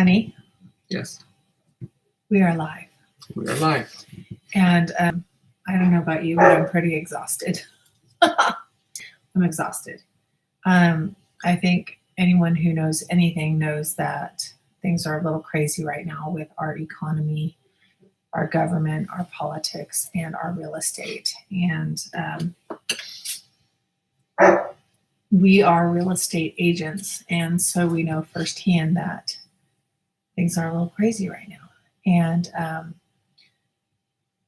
Honey, Yes, we are live. we are live. And I don't know about you, but I'm pretty exhausted. I'm exhausted. I think anyone who knows anything knows that things are a little crazy right now with our economy, our government, our politics, and our real estate. And we are real estate agents, and so we know firsthand that things are a little crazy right now. And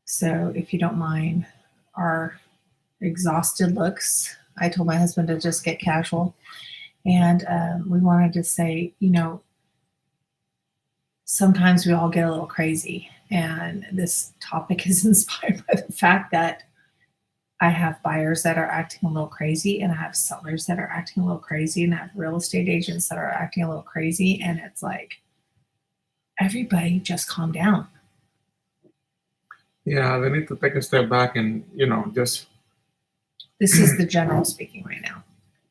so if you don't mind our exhausted looks, I told my husband to just get casual. And we wanted to say, sometimes we all get a little crazy. And this topic is inspired by the fact that I have buyers that are acting a little crazy, and I have sellers that are acting a little crazy, and I have real estate agents that are acting a little crazy. And it's like, everybody just calm down. Yeah, they need to take a step back and, just, This is the general speaking right now.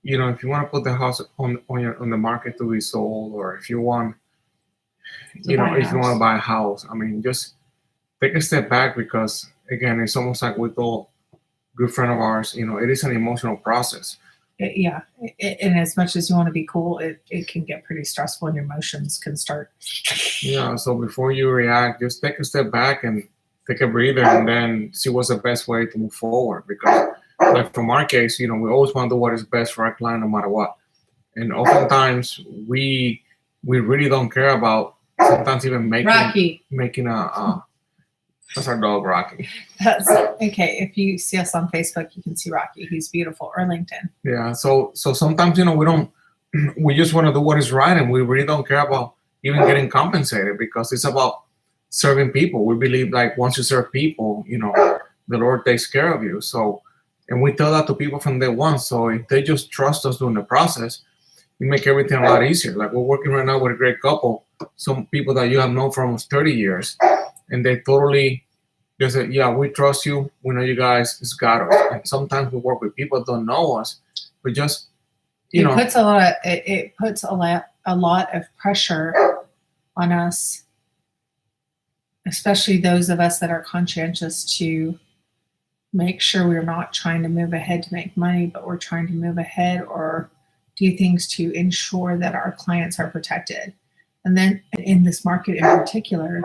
if you want to put the house on the market to be sold, or if you want, if you want to buy a house, I mean, just take a step back, because again, it's almost like we told a good friend of ours, it is an emotional process. And as much as you want to be cool, it can get pretty stressful, and your emotions can start. Yeah, so before you react, just take a step back and take a breather, and then see what's the best way to move forward. Because like from our case, we always want to do what is best for our client no matter what. And oftentimes we really don't care about sometimes even making a that's our dog, Rocky. That's okay. If you see us on Facebook, you can see Rocky. He's beautiful. Or LinkedIn. Yeah. So sometimes, we just want to do what is right, and we really don't care about even getting compensated, because it's about serving people. We believe, like, once you serve people, the Lord takes care of you. So, and we tell that to people from day one. So if they just trust us during the process, we make everything a lot easier. Like, we're working right now with a great couple, some people that you have known for almost 30 years. And they totally just said, yeah, we trust you. We know you guys. It's got us. And sometimes we work with people that don't know us, but just, it puts a lot of pressure on us, especially those of us that are conscientious, to make sure we're not trying to move ahead to make money, but we're trying to move ahead or do things to ensure that our clients are protected. And then in this market in particular,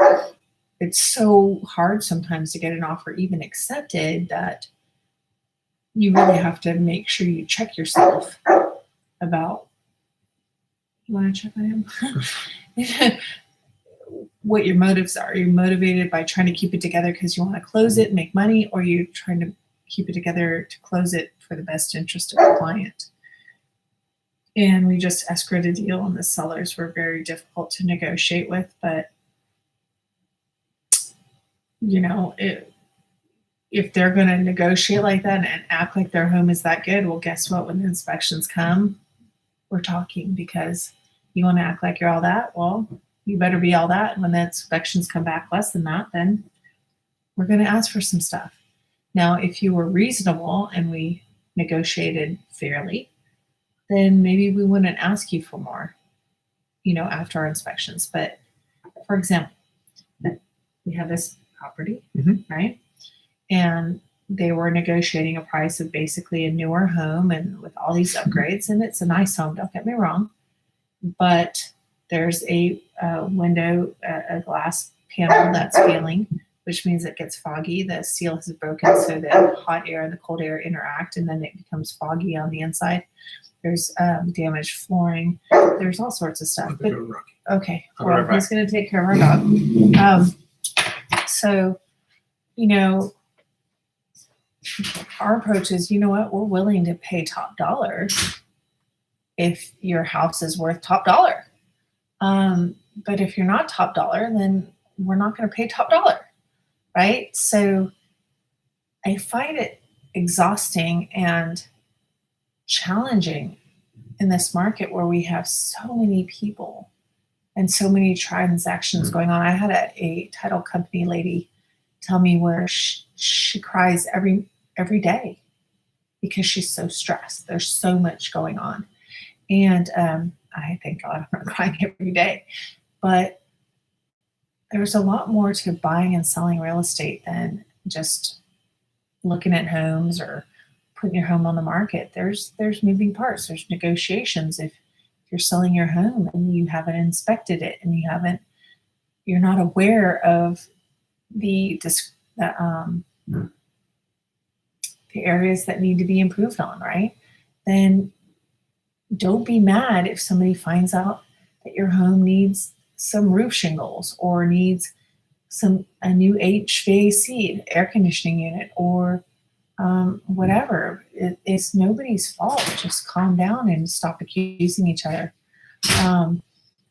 it's so hard sometimes to get an offer even accepted that you really have to make sure you check yourself about, you want to check on him? What your motives are. You're motivated by trying to keep it together because you want to close it and make money, or you're trying to keep it together to close it for the best interest of the client. And we just escrowed a deal, and the sellers were very difficult to negotiate with, but if they're going to negotiate like that and act like their home is that good, well, guess what? When the inspections come, we're talking, because you want to act like you're all that. Well, you better be all that. And when the inspections come back less than that, then we're going to ask for some stuff. Now, if you were reasonable and we negotiated fairly, then maybe we wouldn't ask you for more, after our inspections. But for example, we have this property, right? And they were negotiating a price of basically a newer home and with all these upgrades, and it's a nice home, don't get me wrong, but there's a window, a glass panel that's failing, which means it gets foggy. The seal has broken, so the hot air and the cold air interact, and then it becomes foggy on the inside. There's damaged flooring. There's all sorts of stuff. But, okay, well, he's going to take care of our dog. So, our approach is, you know what, we're willing to pay top dollar if your house is worth top dollar. But if you're not top dollar, then we're not going to pay top dollar, right? So I find it exhausting and challenging in this market where we have so many people and so many transactions going on. I had a title company lady tell me where she cries every day because she's so stressed. There's so much going on. And I thank God I'm not crying every day. But there's a lot more to buying and selling real estate than just looking at homes or putting your home on the market. There's moving parts. There's negotiations. If you're selling your home and you haven't inspected it and you're not aware of the the areas that need to be improved on, right? Then don't be mad if somebody finds out that your home needs some roof shingles or needs a new HVAC air conditioning unit or whatever. It's nobody's fault. Just calm down and stop accusing each other.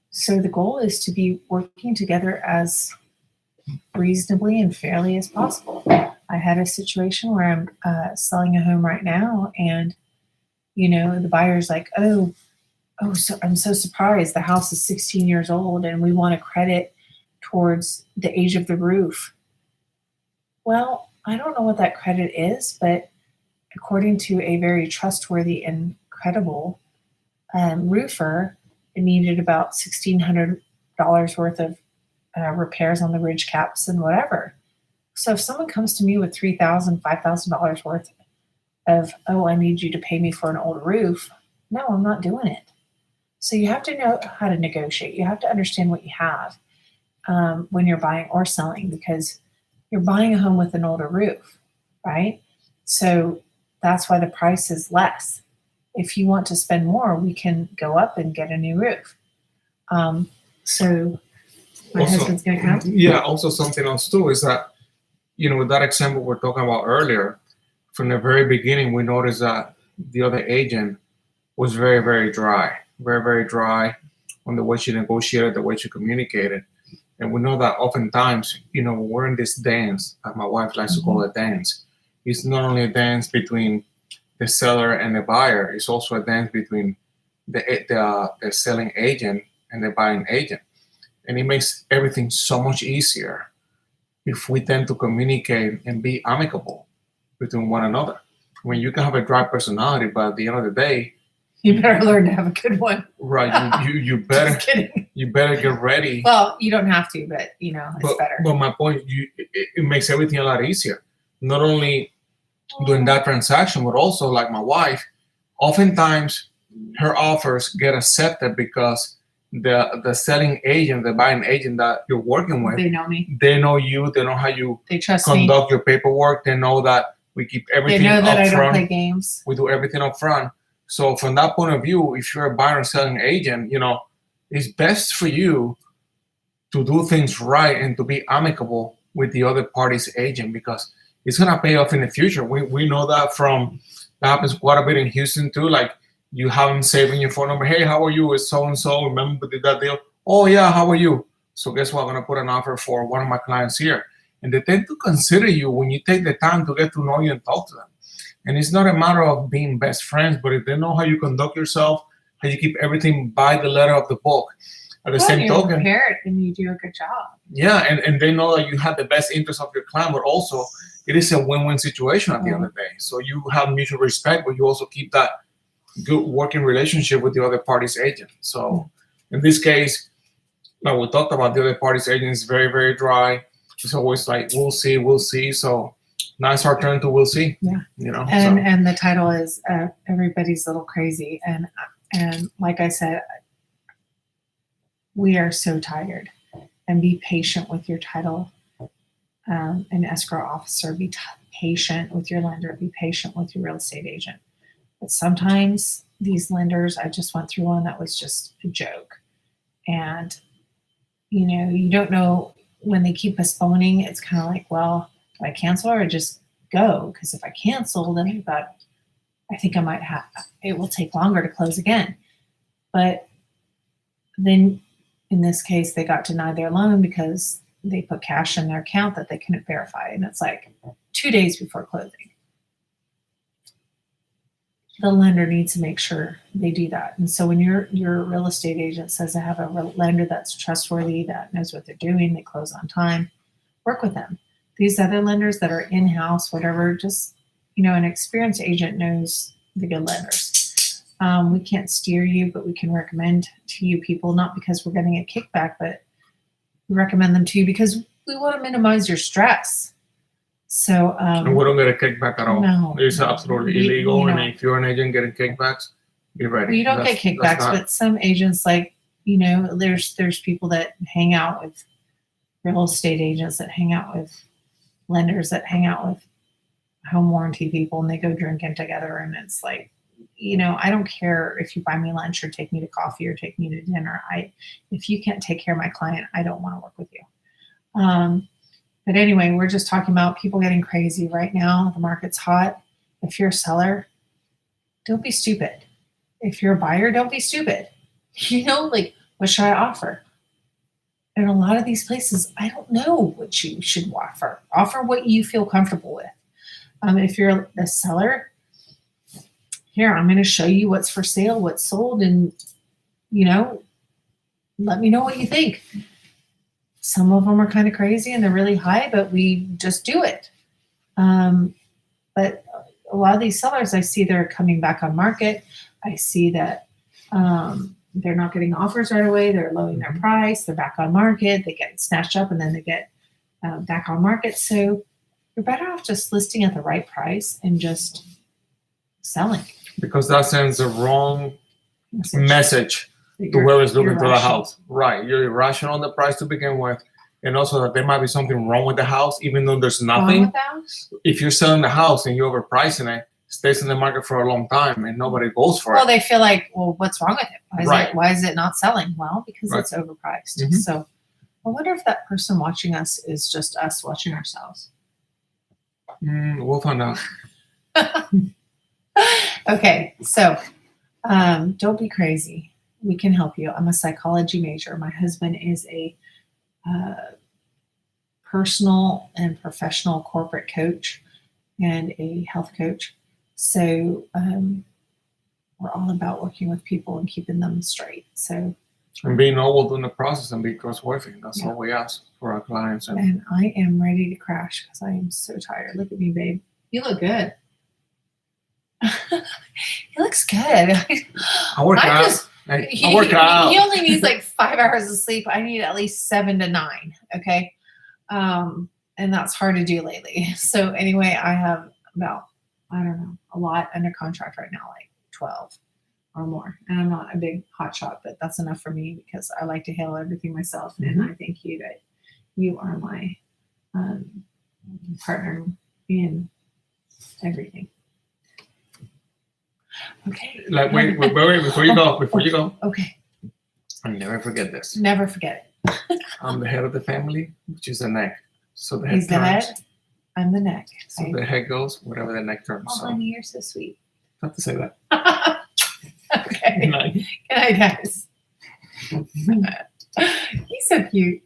So the goal is to be working together as reasonably and fairly as possible. I had a situation where I'm selling a home right now, and the buyer's like, so I'm so surprised. The house is 16 years old, and we want a credit towards the age of the roof. Well, I don't know what that credit is, but according to a very trustworthy and credible roofer, it needed about $1,600 worth of repairs on the ridge caps and whatever. So if someone comes to me with $3,000, $5,000 worth of, I need you to pay me for an old roof, no, I'm not doing it. So you have to know how to negotiate. You have to understand what you have when you're buying or selling, because you're buying a home with an older roof, right? So that's why the price is less. If you want to spend more, we can go up and get a new roof. So my husband's going to come. Yeah, also something else too is that, with that example we're talking about earlier, from the very beginning, we noticed that the other agent was very, very dry on the way she negotiated, the way she communicated. And we know that oftentimes, when we're in this dance, as my wife likes to call it dance, it's not only a dance between the seller and the buyer, it's also a dance between the selling agent and the buying agent. And it makes everything so much easier if we tend to communicate and be amicable between one another. When you can have a dry personality, but at the end of the day, you better learn to have a good one. Right. You better. Just kidding. You better get ready. Well, you don't have to, but it's better. But my point, it makes everything a lot easier. Not only doing that transaction, but also like my wife, oftentimes her offers get accepted because the selling agent, the buying agent that you're working with, they know me. They know you. They know how you conduct your paperwork. They know that we keep everything up front. They know that I don't play games. We do everything up front. So from that point of view, if you're a buyer or selling agent, it's best for you to do things right and to be amicable with the other party's agent, because it's going to pay off in the future. We know that that happens quite a bit in Houston too. Like, you have them saving your phone number. Hey, how are you? It's so-and-so. Remember we did that deal? Oh yeah, how are you? So guess what? I'm going to put an offer for one of my clients here. And they tend to consider you when you take the time to get to know you and talk to them. And it's not a matter of being best friends, but if they know how you conduct yourself, how you keep everything by the letter of the book. At the same token, you're prepared and you do a good job. Yeah, and they know that you have the best interest of your client, but also it is a win-win situation at the end of the day. So you have mutual respect, but you also keep that good working relationship with the other party's agent. So in this case, like we talked about, the other party's agent is very, very dry. It's always like, we'll see. So now it's our turn to we'll see. Yeah. And the title is Everybody's a Little Crazy. And like I said, we are so tired. And be patient with your title and escrow officer. Be patient with your lender. Be patient with your real estate agent. But sometimes these lenders, I just went through one that was just a joke. And, you don't know when they keep postponing. It's kind of like, well, do I cancel or just go? Because if I cancel, then I think I might have, it will take longer to close again. But then in this case, they got denied their loan because they put cash in their account that they couldn't verify. And it's like 2 days before closing. The lender needs to make sure they do that. And so when your real estate agent says I have a lender that's trustworthy, that knows what they're doing, they close on time, work with them. These other lenders that are in-house, whatever, just, an experienced agent knows the good lenders. We can't steer you, but we can recommend to you people, not because we're getting a kickback, but we recommend them to you because we want to minimize your stress. So, And we don't get a kickback at all. No. It's absolutely illegal. You know. And if you're an agent getting kickbacks, be ready. Well, you don't get kickbacks, but some agents, like, you know, there's people that hang out with real estate agents, that hang out with lenders, that hang out with home warranty people, and they go drinking together. And it's like, you know, I don't care if you buy me lunch or take me to coffee or take me to dinner. If you can't take care of my client, I don't want to work with you. But anyway, we're just talking about people getting crazy right now. The market's hot. If you're a seller, don't be stupid. If you're a buyer, don't be stupid. You know, like, what should I offer? And a lot of these places, I don't know what you should offer. Offer what you feel comfortable with. If you're a seller, here, I'm going to show you what's for sale, what's sold, and, you know, let me know what you think. Some of them are kind of crazy and they're really high, but we just do it. But a lot of these sellers, I see they're coming back on market. I see that they're not getting offers right away. They're lowering their price. They're back on market. They get snatched up and then they get back on market. So you're better off just listing at the right price and just selling. Because that sends the wrong message to whoever's looking for the house. Right. You're irrational on the price to begin with. And also that there might be something wrong with the house, even though there's nothing. If you're selling the house and you're overpricing it, stays in the market for a long time and nobody goes for it. Well, they feel like, well, what's wrong with it? Why is it not selling? Well, because it's overpriced. Mm-hmm. So I wonder if that person watching us is just us watching ourselves. We'll find out. Okay, so don't be crazy. We can help you. I'm a psychology major. My husband is a personal and professional corporate coach and a health coach. So we're all about working with people and keeping them straight. So and being noble in the process and be trustworthy. That's all we ask for our clients. And I am ready to crash because I am so tired. Look at me, babe. You look good. He looks good. I work out. I work out. He only needs like 5 hours of sleep. I need at least 7 to 9. Okay. And that's hard to do lately. So anyway, I have about, I don't know, a lot under contract right now, like 12 or more. And I'm not a big hot shot, but that's enough for me because I like to handle everything myself. Mm-hmm. And I thank you that you are my partner in everything. Okay. Like wait, before you go. Okay. And never forget this. Never forget it. I'm the head of the family, which is the neck. So the head He's the head. I'm the neck. So the head goes wherever the neck turns. Oh, honey, you're so sweet. I have to say that. Okay. Good night, guys. He's so cute.